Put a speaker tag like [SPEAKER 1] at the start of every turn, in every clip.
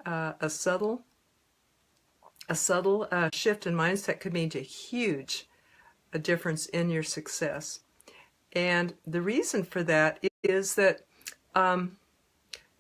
[SPEAKER 1] A subtle shift in mindset could make a difference in your success. And the reason for that is that have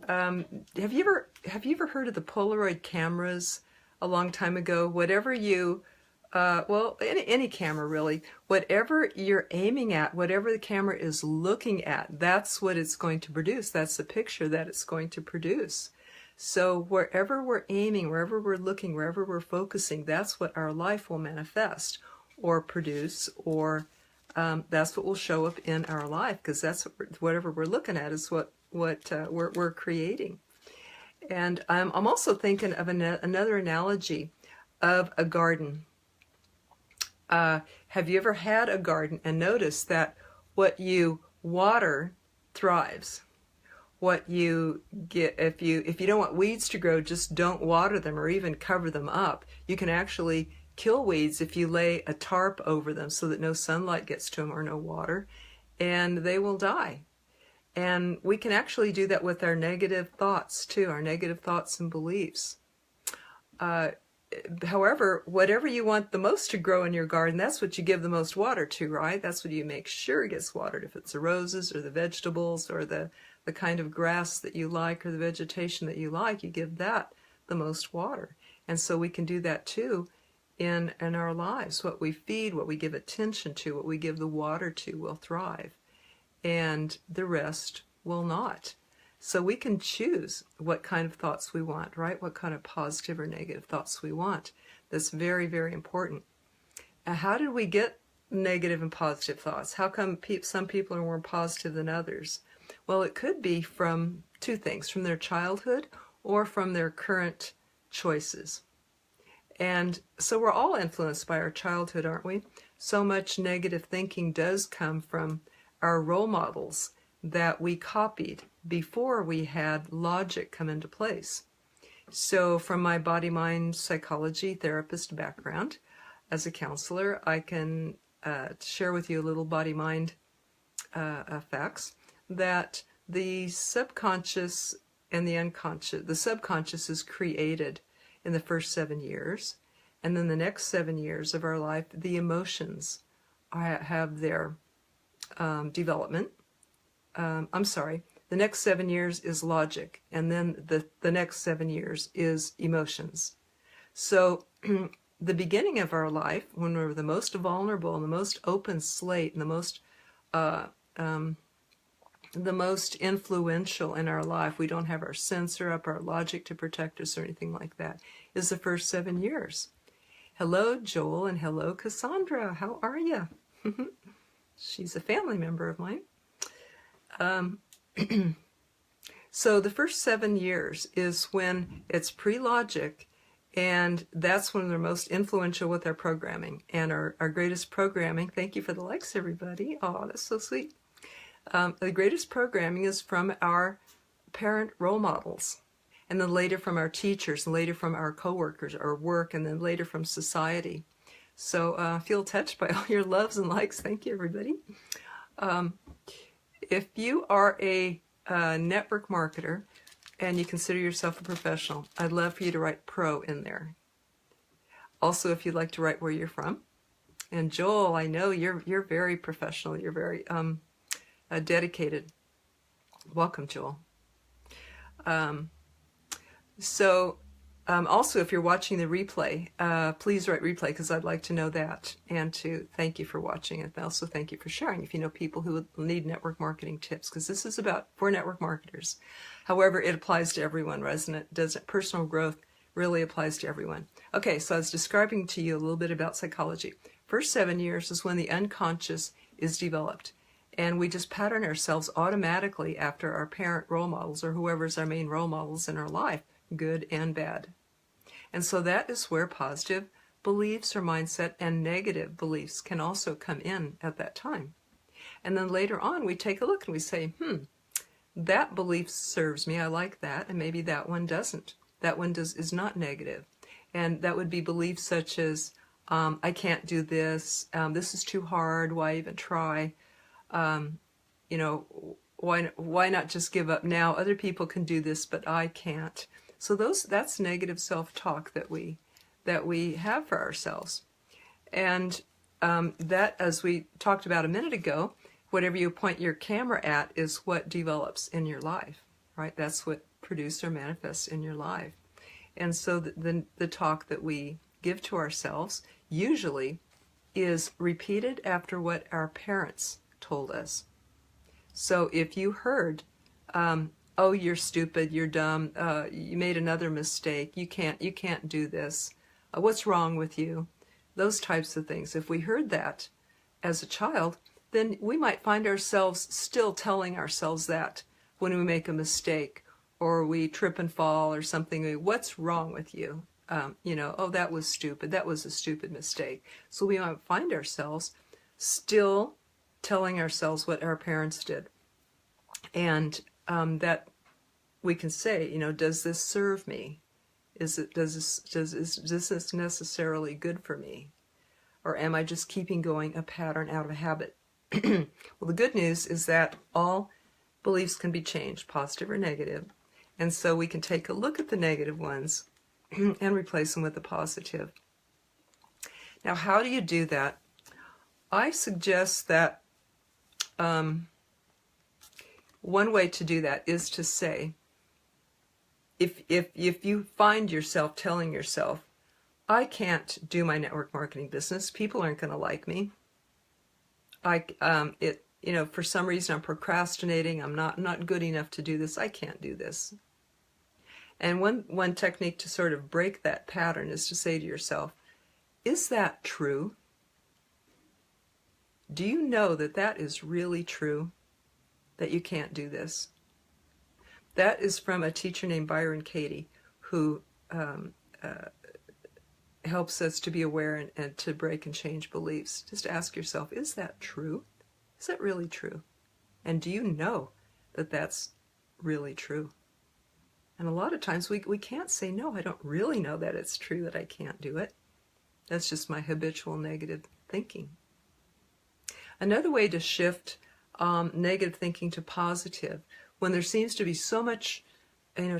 [SPEAKER 1] you ever heard of the Polaroid cameras a long time ago? Whatever you well, any camera really, whatever you're aiming at, whatever the camera is looking at, that's what it's going to produce. That's the picture that it's going to produce. So wherever we're aiming, wherever we're looking, wherever we're focusing, that's what our life will manifest or produce, or that's what will show up in our life, because that's whatever we're looking at is what we're creating. And I'm also thinking of another analogy of a garden. Have you ever had a garden and noticed that what you water thrives? What you get, if you don't want weeds to grow, just don't water them or even cover them up. You can actually kill weeds if you lay a tarp over them so that no sunlight gets to them or no water, and they will die. And we can actually do that with our negative thoughts too, our negative thoughts and beliefs. However, whatever you want the most to grow in your garden, that's what you give the most water to, right? That's what you make sure gets watered. If it's the roses or the vegetables or the kind of grass that you like or the vegetation that you like, you give that the most water. And so we can do that too in our lives. What we feed, what we give attention to, what we give the water to will thrive, and the rest will not. So we can choose what kind of thoughts we want, right? What kind of positive or negative thoughts we want. That's very, very important. How did we get negative and positive thoughts? How come some people are more positive than others? Well, it could be from two things, from their childhood or from their current choices. And so we're all influenced by our childhood, aren't we? So much negative thinking does come from our role models that we copied before we had logic come into place. So from my body-mind psychology therapist background as a counselor, I can share with you a little body-mind facts that the subconscious and the unconscious, the subconscious is created in the first 7 years, and then the next 7 years of our life, the emotions have their development. The next 7 years is logic, and then the next 7 years is emotions. So the beginning of our life, when we're the most vulnerable and the most open slate and the most influential in our life, we don't have our censor up, our logic to protect us or anything like that, is the first 7 years. Hello, Joel, and hello, Cassandra. How are you? She's a family member of mine. So the first 7 years is when it's pre-logic, and that's when they're most influential with our programming. And our greatest programming, thank you for the likes, everybody. Oh, that's so sweet. The greatest programming is from our parent role models, and then later from our teachers, and later from our coworkers, our work, and then later from society. So I feel touched by all your loves and likes. Thank you, everybody. If you are a network marketer and you consider yourself a professional, I'd love for you to write pro in there. Also, if you'd like to write where you're from. And Joel, I know you're very professional. You're very dedicated. Welcome, Joel. Also, if you're watching the replay, please write replay, because I'd like to know that, and to thank you for watching, and also thank you for sharing if you know people who need network marketing tips, because this is for network marketers. However, it applies to everyone, doesn't personal growth really applies to everyone. Okay, so I was describing to you a little bit about psychology. First 7 years is when the unconscious is developed, and we just pattern ourselves automatically after our parent role models, or whoever's our main role models in our life, good and bad. And so that is where positive beliefs or mindset and negative beliefs can also come in at that time. And then later on, we take a look and we say, that belief serves me, I like that, and maybe that one doesn't. That one is not negative. And that would be beliefs such as, I can't do this, this is too hard, why even try? Why not just give up now? Other people can do this, but I can't. So that's negative self-talk that we have for ourselves. And that, as we talked about a minute ago, whatever you point your camera at is what develops in your life, right? That's what produces or manifests in your life. And so the talk that we give to ourselves usually is repeated after what our parents told us. So if you heard, oh, you're stupid, you're dumb, you made another mistake, you can't do this, what's wrong with you? Those types of things. If we heard that as a child, then we might find ourselves still telling ourselves that when we make a mistake or we trip and fall or something. What's wrong with you? Oh, that was stupid. That was a stupid mistake. So we might find ourselves still telling ourselves what our parents did. And that we can say, does this serve me? Is this necessarily good for me? Or am I just keeping going a pattern out of habit? Well, the good news is that all beliefs can be changed, positive or negative. And so we can take a look at the negative ones and replace them with the positive. Now, how do you do that? I suggest that one way to do that is to say, if you find yourself telling yourself, I can't do my network marketing business, people aren't going to like me, for some reason I'm procrastinating, I'm not good enough to do this, I can't do this. And one technique to sort of break that pattern is to say to yourself, is that true? Do you know that that is really true, that you can't do this? That is from a teacher named Byron Katie, who helps us to be aware and to break and change beliefs. Just ask yourself, is that true? Is that really true? And do you know that that's really true? And a lot of times we can't say, no, I don't really know that it's true that I can't do it. That's just my habitual negative thinking. Another way to shift negative thinking to positive, when there seems to be so much,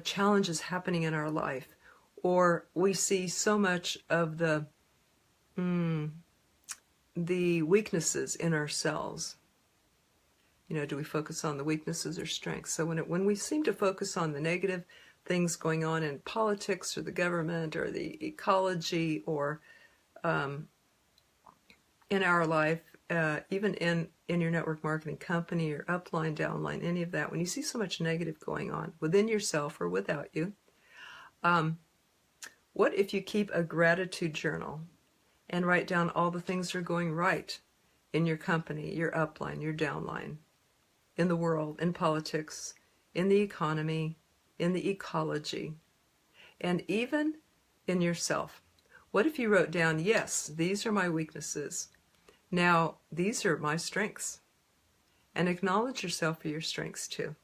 [SPEAKER 1] challenges happening in our life, or we see so much of the weaknesses in ourselves. Do we focus on the weaknesses or strengths? So when we seem to focus on the negative things going on in politics or the government or the ecology or in our life, even in your network marketing company or upline, downline, any of that, when you see so much negative going on within yourself or without you, what if you keep a gratitude journal and write down all the things that are going right in your company, your upline, your downline, in the world, in politics, in the economy, in the ecology, and even in yourself? What if you wrote down, yes, these are my weaknesses. Now, these are my strengths. And acknowledge yourself for your strengths too.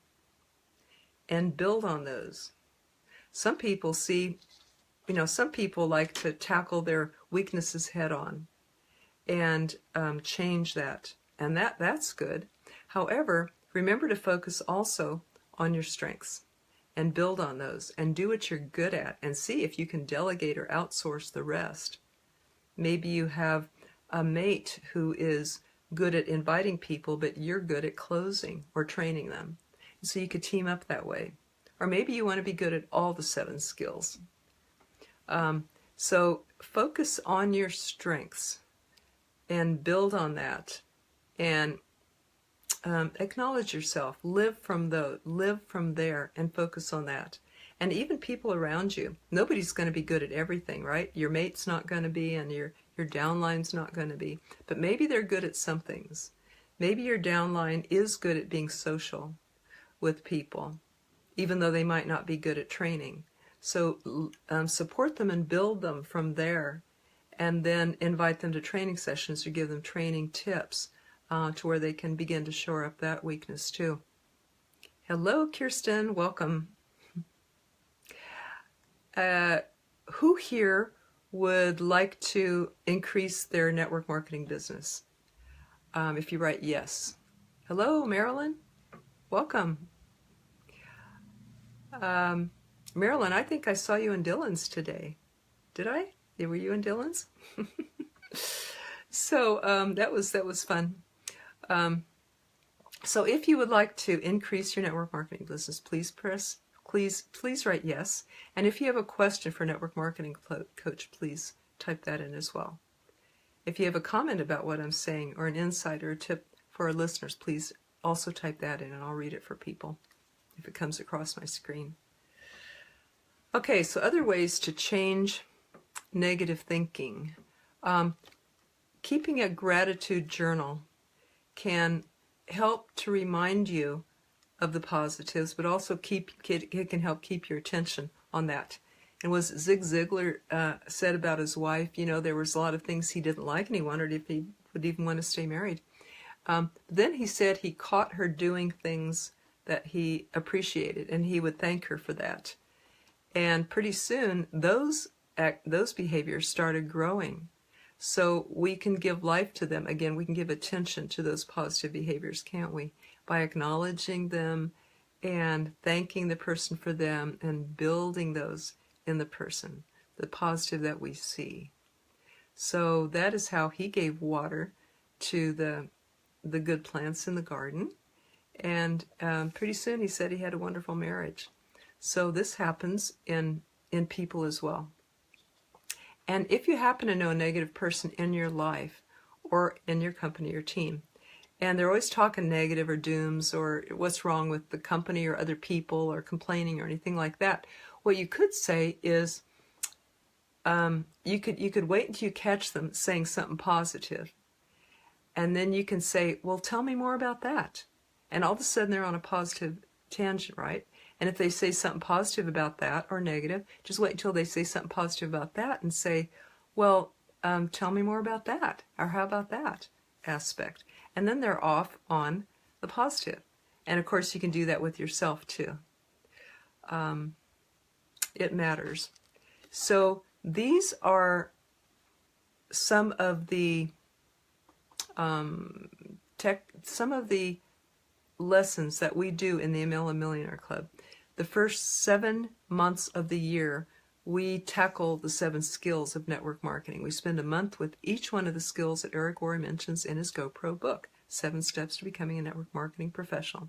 [SPEAKER 1] And build on those. Some people like to tackle their weaknesses head on and change that. And that's good. However, remember to focus also on your strengths and build on those and do what you're good at and see if you can delegate or outsource the rest. Maybe you have a mate who is good at inviting people, but you're good at closing or training them. And so you could team up that way. Or maybe you want to be good at all the 7 skills. So focus on your strengths and build on that. And acknowledge yourself. Live from there and focus on that. And even people around you. Nobody's going to be good at everything, right? Your mate's not going to be, and your downline's not going to be. But maybe they're good at some things. Maybe your downline is good at being social with people, even though they might not be good at training. So support them and build them from there, and then invite them to training sessions or give them training tips to where they can begin to shore up that weakness too. Hello, Kirsten. Welcome. Who here would like to increase their network marketing business? If you write yes. Hello, Marilyn. Welcome. Marilyn, I think I saw you in Dillon's today. Did I? Yeah, were you in Dillon's? So that was fun. So if you would like to increase your network marketing business, please write yes. And if you have a question for Network Marketing Coach, please type that in as well. If you have a comment about what I'm saying or an insight or a tip for our listeners, please also type that in and I'll read it for people if it comes across my screen. Okay, so other ways to change negative thinking. Keeping a gratitude journal can help to remind you of the positives, but also it can help keep your attention on that. And was Zig Ziglar said about his wife, there was a lot of things he didn't like, and he wondered if he would even want to stay married. Then he said he caught her doing things that he appreciated, and he would thank her for that. And pretty soon, those behaviors started growing. So we can give life to them. Again, we can give attention to those positive behaviors, can't we? By acknowledging them and thanking the person for them and building those in the person, the positive that we see. So that is how he gave water to the good plants in the garden. And pretty soon he said he had a wonderful marriage. So this happens in people as well. And if you happen to know a negative person in your life or in your company or team, and they're always talking negative or dooms or what's wrong with the company or other people or complaining or anything like that, what you could say is you could wait until you catch them saying something positive. And then you can say, well, tell me more about that. And all of a sudden they're on a positive tangent, right? And if they say something positive about that or negative, just wait until they say something positive about that and say, well, tell me more about that. Or how about that aspect? And then they're off on the positive. And of course, you can do that with yourself too. It matters. So these are some of the lessons that we do in the MLM Millionaire Club. The first 7 months of the year, we tackle the 7 skills of network marketing. We spend a month with each one of the skills that Eric Worre mentions in his GoPro book, 7 Steps to Becoming a Network Marketing Professional.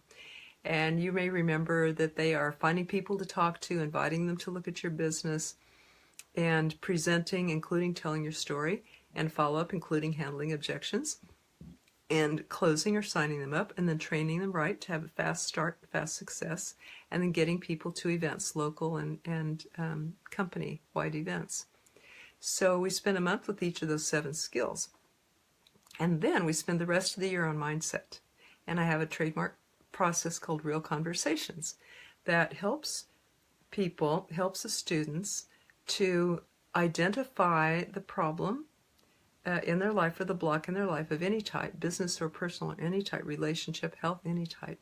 [SPEAKER 1] And you may remember that they are finding people to talk to, inviting them to look at your business, and presenting, including telling your story, and follow-up, including handling objections, and closing or signing them up, and then training them right to have a fast start, fast success, and then getting people to events, local and company-wide events. So we spend a month with each of those 7 skills. And then we spend the rest of the year on mindset. And I have a trademark process called Real Conversations that helps the students to identify the problem in their life or the block in their life of any type, business or personal or any type, relationship, health, any type.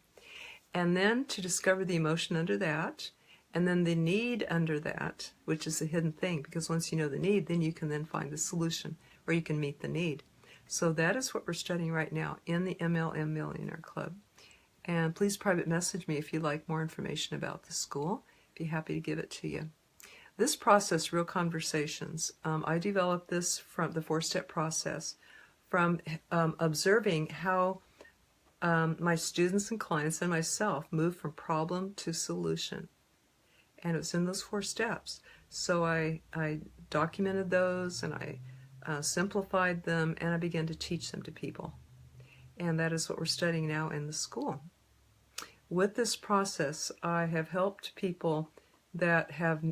[SPEAKER 1] And then to discover the emotion under that, and then the need under that, which is the hidden thing, because once you know the need, then you can then find the solution, or you can meet the need. So that is what we're studying right now in the MLM Millionaire Club. And please private message me if you'd like more information about the school. I'd be happy to give it to you. This process, Real Conversations, I developed this from the 4-step process from observing how my students and clients and myself move from problem to solution. And it was in those 4 steps. So I documented those and I simplified them and I began to teach them to people. And that is what we're studying now in the school. With this process, I have helped people that have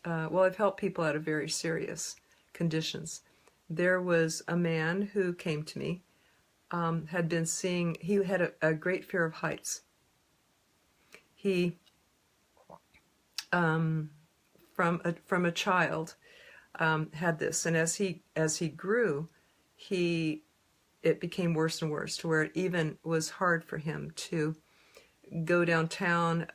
[SPEAKER 1] I've helped people out of very serious conditions. There was a man who came to me, he had a great fear of heights. He, from a child, had this, and as he grew, it became worse and worse to where it even was hard for him to go downtown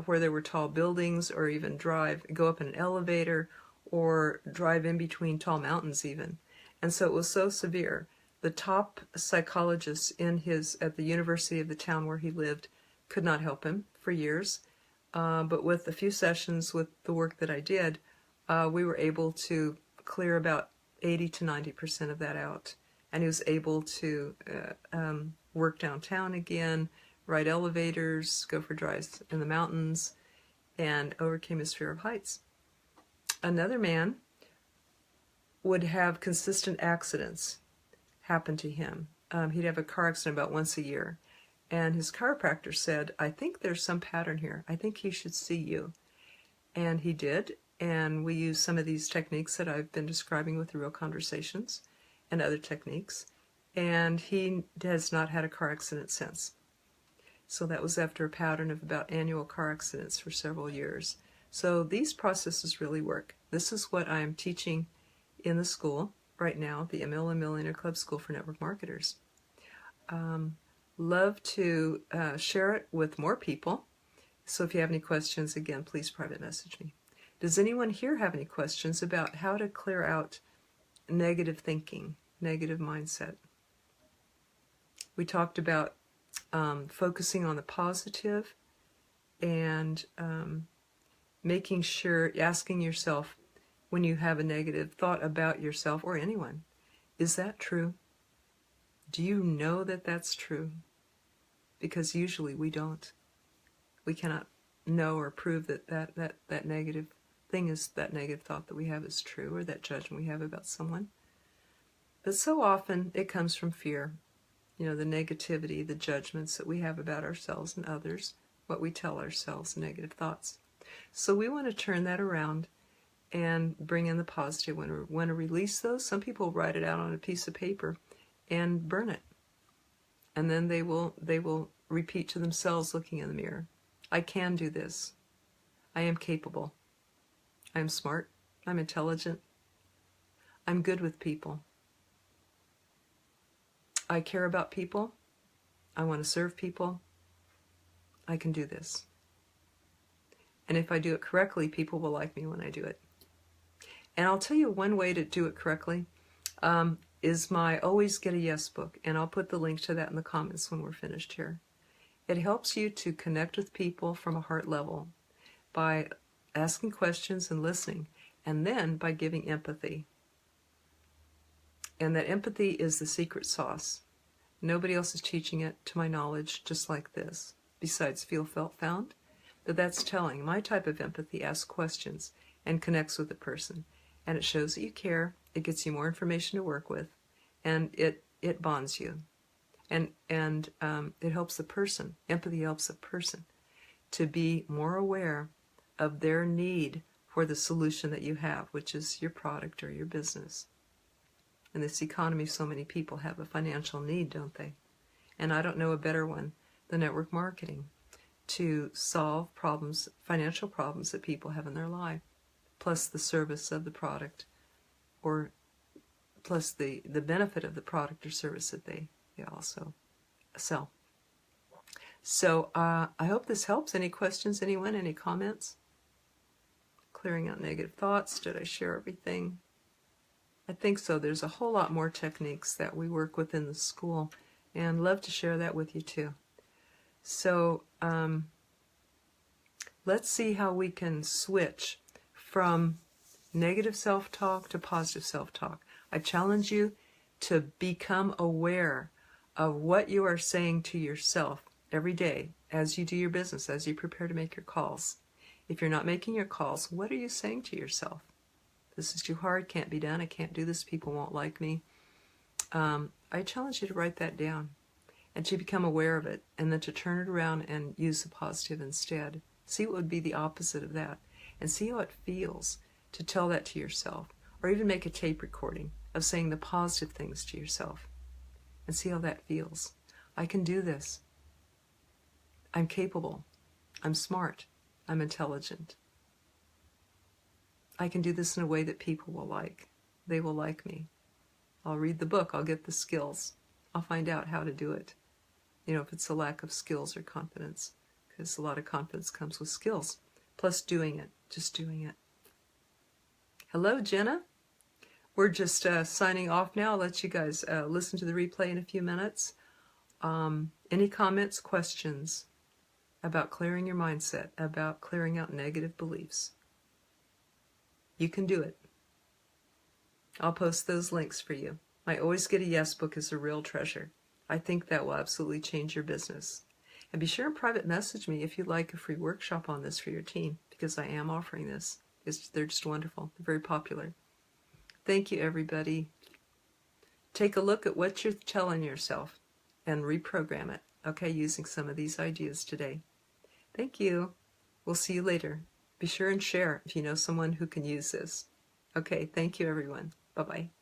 [SPEAKER 1] where there were tall buildings, or even go up in an elevator, or drive in between tall mountains even. And so it was so severe. The top psychologists at the university of the town where he lived could not help him for years. But with a few sessions with the work that I did, we were able to clear about 80 to 90% of that out. And he was able to work downtown again, ride elevators, go for drives in the mountains, and overcame his fear of heights. Another man would have consistent accidents happen to him. He'd have a car accident about once a year. And his chiropractor said, I think there's some pattern here. I think he should see you. And he did. And we used some of these techniques that I've been describing with the Real Conversations and other techniques. And he has not had a car accident since. So that was after a pattern of about annual car accidents for several years. So these processes really work. This is what I am teaching in the school right now, the MLM Millionaire Club School for Network Marketers. Love to share it with more people. So if you have any questions, again, please private message me. Does anyone here have any questions about how to clear out negative thinking, negative mindset? We talked about focusing on the positive and making sure, asking yourself when you have a negative thought about yourself or anyone, is that true? Do you know that that's true? Because usually we don't. We cannot know or prove that that negative thing is, that negative thought that we have is true, or that judgment we have about someone. But so often it comes from fear. You know, the negativity, the judgments that we have about ourselves and others, what we tell ourselves, negative thoughts. So we want to turn that around and bring in the positive. When we want to release those, some people write it out on a piece of paper and burn it. And then they will repeat to themselves looking in the mirror, I can do this. I am capable. I am smart. I'm intelligent. I'm good with people. I care about people. I want to serve people. I can do this. And if I do it correctly, people will like me when I do it. And I'll tell you one way to do it correctly is my Always Get a Yes book. And I'll put the link to that in the comments when we're finished here. It helps you to connect with people from a heart level by asking questions and listening, and then by giving empathy. And that empathy is the secret sauce. Nobody else is teaching it, to my knowledge, just like this, besides Feel, Felt, Found. But that's telling. My type of empathy asks questions and connects with the person. And it shows that you care, it gets you more information to work with, and it bonds you. And it helps the person, empathy helps a person to be more aware of their need for the solution that you have, which is your product or your business. In this economy, so many people have a financial need, don't they? And I don't know a better one than network marketing to solve problems, financial problems that people have in their life, plus the service of the product, or plus the benefit of the product or service that they also sell. So I hope this helps. Any questions, anyone? Any comments? Clearing out negative thoughts. Did I share everything? I think so. There's a whole lot more techniques that we work with in the school, and love to share that with you too. So let's see how we can switch from negative self-talk to positive self-talk. I challenge you to become aware of what you are saying to yourself every day as you do your business, as you prepare to make your calls. If you're not making your calls, what are you saying to yourself? This is too hard, can't be done, I can't do this, people won't like me. I challenge you to write that down and to become aware of it, and then to turn it around and use the positive instead. See what would be the opposite of that, and see how it feels to tell that to yourself, or even make a tape recording of saying the positive things to yourself, and see how that feels. I can do this. I'm capable. I'm smart. I'm intelligent. I can do this in a way that people will like. They will like me. I'll read the book. I'll get the skills. I'll find out how to do it. You know, if it's a lack of skills or confidence, because a lot of confidence comes with skills, plus doing it, just doing it. Hello, Jenna. We're just signing off now. I'll let you guys listen to the replay in a few minutes. Any comments, questions? about clearing your mindset, about clearing out negative beliefs. You can do it. I'll post those links for you. My Always Get a Yes book is a real treasure. I think that will absolutely change your business. And be sure and private message me if you'd like a free workshop on this for your team, because I am offering this. They're just wonderful. They're very popular. Thank you, everybody. Take a look at what you're telling yourself and reprogram it, okay, using some of these ideas today. Thank you. We'll see you later. Be sure and share if you know someone who can use this. Okay, thank you, everyone. Bye-bye.